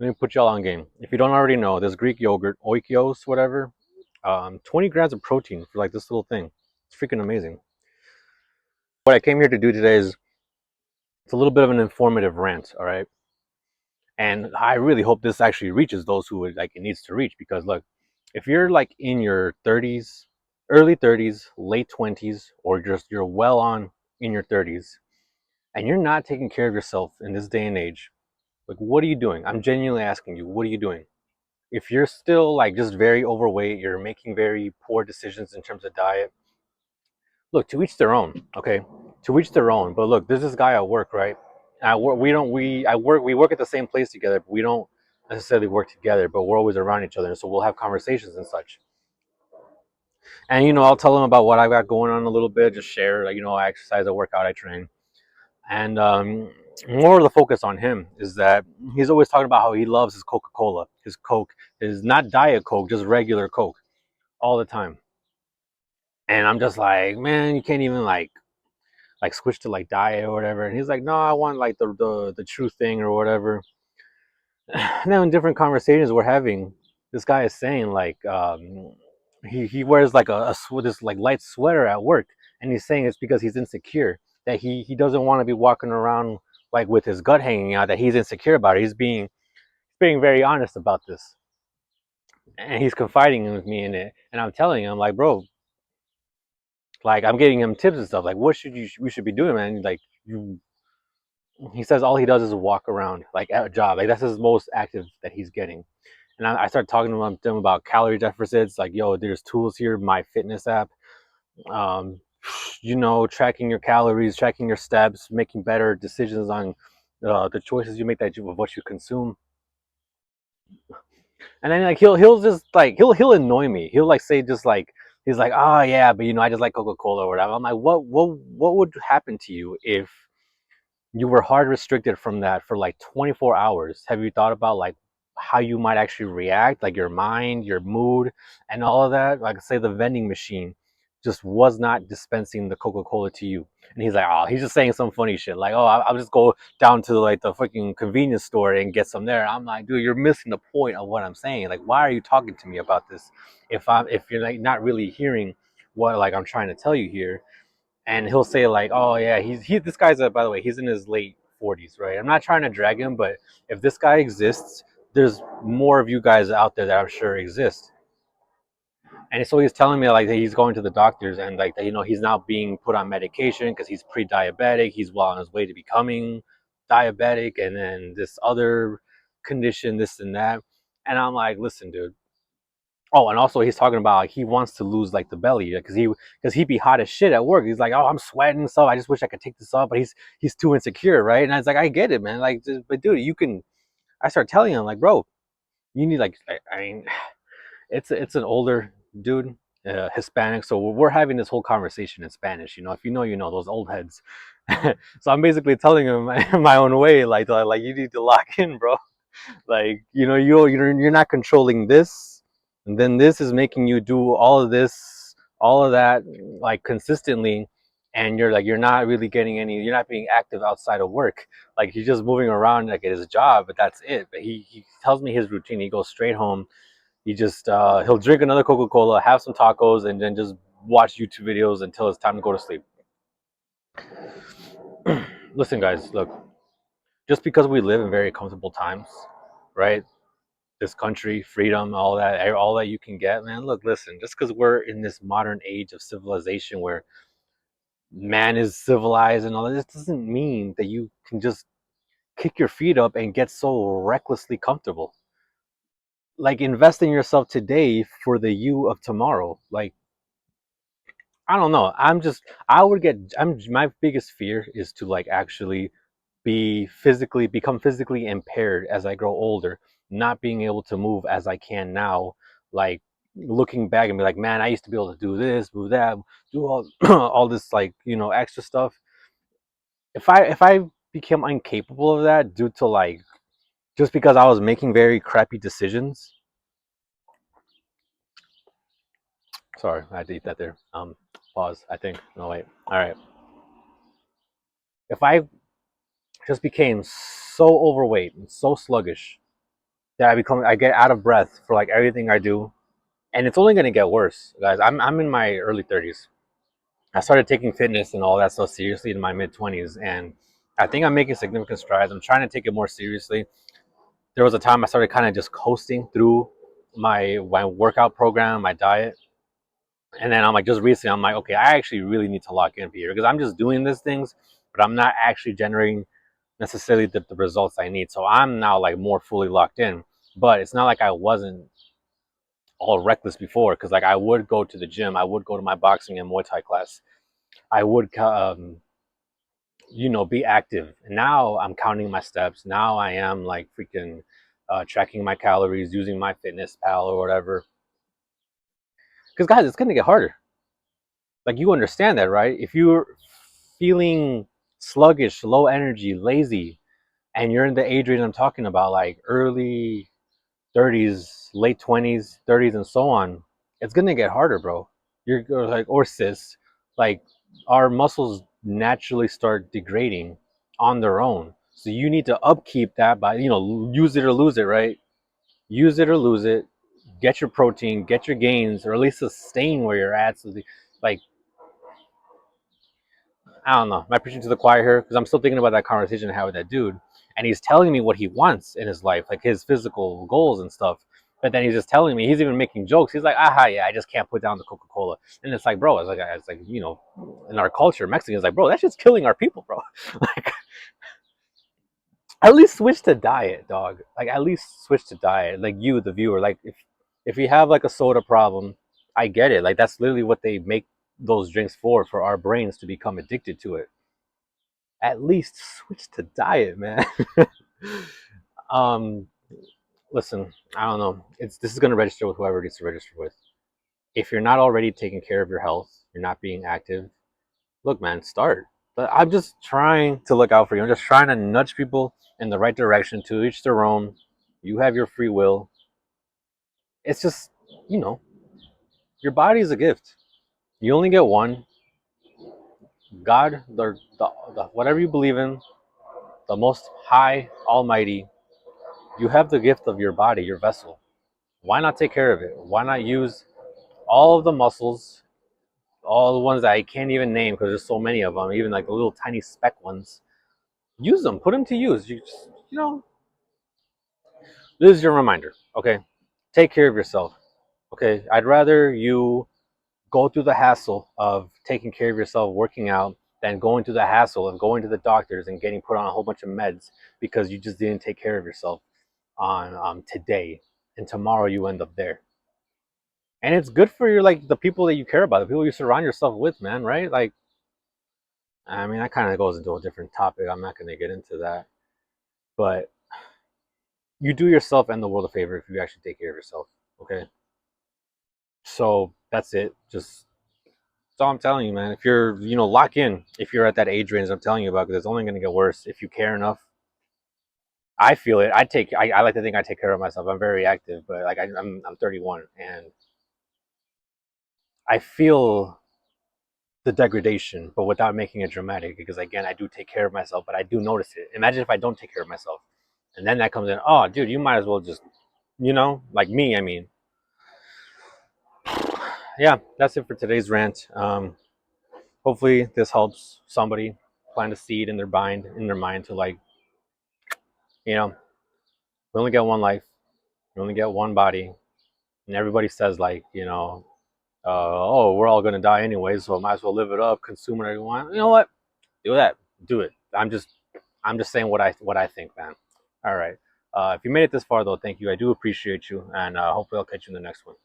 Let me put y'all on game. If you don't already know, this Greek yogurt, oikios, whatever, 20 grams of protein for like this little thing. It's freaking amazing. What I came here to do today is it's a little bit of an informative rant, all right? And I really hope this actually reaches those who it needs to reach, because look, if you're like in your 30s, early 30s, late 20s, or just you're well on in your 30s, and you're not taking care of yourself in this day and age, like what are you doing? I'm genuinely asking you, what are you doing? If you're still like just very overweight, you're making very poor decisions in terms of diet, look, to each their own, okay? To each their own. But look, there's this guy at work, right? We work at the same place together, but we don't necessarily work together, but we're always around each other, so we'll have conversations and such. And I'll tell him about what I got going on a little bit, just share, like, I exercise, I work out, I train. And more of the focus on him is that he's always talking about how he loves his Coca-Cola, his Coke, his not Diet Coke, just regular Coke, all the time. And I'm just like, man, you can't even like switch to like diet or whatever. And he's like, no, I want like the true thing or whatever. Now in different conversations we're having, this guy is saying like he wears like this like light sweater at work, and he's saying it's because he's insecure, that he doesn't want to be walking around like with his gut hanging out, that he's insecure about it. He's being very honest about this, and he's confiding with me in it, and I'm telling him like, bro, like I'm getting him tips and stuff like what should we should be doing, man. Like you he says all he does is walk around like at a job, like that's his most active that he's getting. And I started talking to him about calorie deficits, like, yo, there's tools here, my fitness app, um, tracking your calories, tracking your steps, making better decisions on the choices you make, of what you consume. And then like he'll just like he'll annoy me. He'll like say just like he's like, oh yeah, but I just like Coca-Cola or whatever. I'm like, what would happen to you if you were hard restricted from that for like 24 hours? Have you thought about like how you might actually react, like your mind, your mood, and all of that? Like, say the vending machine just was not dispensing the Coca-Cola to you, and he's like, oh, he's just saying some funny shit, like, oh, I'll just go down to like the freaking convenience store and get some there. I'm like, dude, you're missing the point of what I'm saying. Like, why are you talking to me about this if you're like not really hearing what like I'm trying to tell you here? And he'll say like, "Oh yeah, this guy's by the way, he's in his late 40s, right? I'm not trying to drag him, but if this guy exists, there's more of you guys out there that I'm sure exist." And so he's telling me like that he's going to the doctors, and like that, he's now being put on medication because he's pre-diabetic. He's well on his way to becoming diabetic, and then this other condition, this and that. And I'm like, listen, dude. Oh, and also he's talking about like he wants to lose like the belly because he be hot as shit at work. He's like, oh, I'm sweating, so I just wish I could take this off, but he's too insecure, right? And I was like, I get it, man. Like, but dude, you can. I start telling him like, bro, you need like, I mean, it's an older dude, Hispanic, so we're having this whole conversation in Spanish. If you know those old heads. So I'm basically telling him my own way, like you need to lock in, bro. Like, you're not controlling this, and then this is making you do all of this, all of that, like consistently, and you're not really getting any, you're not being active outside of work. Like, he's just moving around like at his job, but that's it. But he tells me his routine. He goes straight home. He just he'll drink another Coca-Cola, have some tacos, and then just watch YouTube videos until it's time to go to sleep. Listen, guys, look, just because we live in very comfortable times, right? This country, freedom, all that you can get, man. Look, listen, just because we're in this modern age of civilization where man is civilized and all that, this doesn't mean that you can just kick your feet up and get so recklessly comfortable. Like, invest in yourself today for the you of tomorrow. Like, I don't know. My biggest fear is to like actually become physically impaired as I grow older, not being able to move as I can now, like looking back and be like, man, I used to be able to do this, do that, do all all this like, extra stuff. If I became incapable of that due to like just because I was making very crappy decisions. Sorry, I had to eat that there. Pause, I think. No, wait. All right. If I just became so overweight and so sluggish that I get out of breath for like everything I do, and it's only gonna get worse, guys. I'm in my early 30s. I started taking fitness and all that stuff seriously in my mid 20s, and I think I'm making significant strides. I'm trying to take it more seriously. There was a time I started kind of just coasting through my workout program, my diet, and then I'm like, just recently, I'm like, okay, I actually really need to lock in here because I'm just doing these things, but I'm not actually generating necessarily the results I need. So I'm now like more fully locked in. But it's not like I wasn't all reckless before, because like I would go to the gym, I would go to my boxing and Muay Thai class, I would be active. And now I'm counting my steps. Now I am like freaking tracking my calories, using my fitness pal or whatever. Because guys, it's gonna get harder. Like, you understand that, right? If you're feeling sluggish, low energy, lazy, and you're in the age range I'm talking about, like early 30s, late 20s, 30s, and so on, it's gonna get harder, bro. You're like, or cis, like our muscles naturally start degrading on their own. So you need to upkeep that by, use it or lose it, right? Use it or lose it. Get your protein, get your gains, or at least sustain where you're at. So, like, I don't know. Am I preaching to the choir here? Because I'm still thinking about that conversation I had with that dude, and he's telling me what he wants in his life, like his physical goals and stuff. But then he's just telling me, he's even making jokes. He's like, "Aha, yeah, I just can't put down the Coca-Cola." And it's like, bro, it's like in our culture, Mexicans, like, bro, that's just killing our people, bro. Like, at least switch to diet, dog. Like, at least switch to diet. Like, you, the viewer, like, if you have like a soda problem, I get it. Like, that's literally what they make those drinks for our brains to become addicted to it. At least switch to diet, man. um, Listen, I don't know. This is gonna register with whoever it needs to register with. If you're not already taking care of your health, you're not being active. Look, man, start. But I'm just trying to look out for you. I'm just trying to nudge people in the right direction, to each their own. You have your free will. It's just, you know, your body is a gift. You only get one. God, the whatever you believe in, the Most High, Almighty, you have the gift of your body, your vessel. Why not take care of it? Why not use all of the muscles, all the ones that I can't even name because there's so many of them, even like the little tiny speck ones? Use them, put them to use. This is your reminder, okay? Take care of yourself, okay? I'd rather you go through the hassle of taking care of yourself, working out, than going through the hassle of going to the doctors and getting put on a whole bunch of meds because you just didn't take care of yourself on today, and tomorrow you end up there. And it's good for your, like, the people that you care about, the people you surround yourself with, man, right? Like, I mean, that kind of goes into a different topic. I'm not going to get into that, but you do yourself and the world a favor if you actually take care of yourself, okay? So that's it. Just that's all I'm telling you, man. If you're, lock in. If you're at that age range I'm telling you about, because it's only going to get worse if you care enough. I feel it. I like to think I take care of myself. I'm very active, but like I'm 31, and I feel the degradation, but without making it dramatic. Because again, I do take care of myself, but I do notice it. Imagine if I don't take care of myself, and then that comes in. Oh, dude, you might as well just, like me. I mean, yeah, that's it for today's rant. Hopefully, this helps somebody plant a seed in their mind to, like, you know, we only get one life, we only get one body, and everybody says, like, oh, we're all gonna die anyway, so might as well live it up, consume whatever you want. You know what? Do that. Do it. I'm just saying what I think, man. All right. If you made it this far, though, thank you. I do appreciate you, and hopefully I'll catch you in the next one.